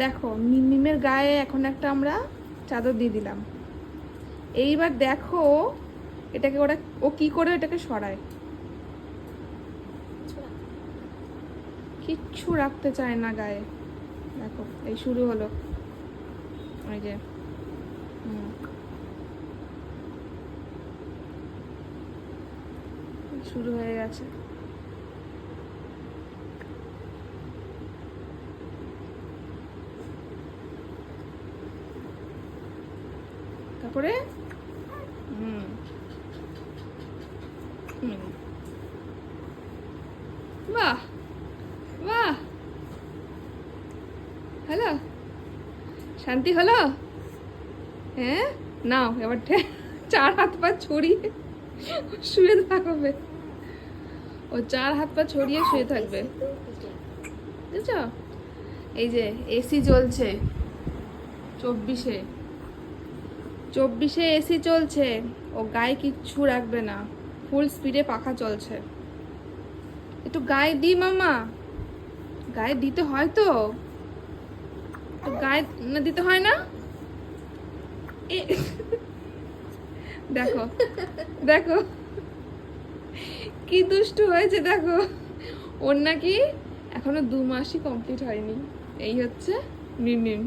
দেখো মিমের গায়ে এখন একটা আমরা চাদর দিয়ে দিলাম। এইবার দেখো এটাকে ও কি করে এটাকে সরায়। কিচ্ছু রাখতে চায় না গায়ে। দেখো এই শুরু হলো, ওই যে শুরু হয়ে গেছে। তারপরে বাহ বাহ, হ্যালো, শান্তি হলো? হ্যাঁ, নাও এবার চার হাত পা ছড়িয়ে শুয়ে থাকবে। ও চার হাত পা ছড়িয়ে শুয়ে থাকবে, বুঝছ? এই যে এসি চলছে 24-এ, 24-এ এসি চলছে। ও গায়ে কিচ্ছু রাখবে না, ফুল স্পিডে পাখা চলছে। একটু গায়ে দি মামা, গায়ে দিতে হয় তো, গায়ে না দিতে হয় না? দেখো দেখো কি দুষ্টু হয়েছে দেখো। ওর নাকি এখনো 2 মাসই কমপ্লিট হয়নি। এই হচ্ছে মিম।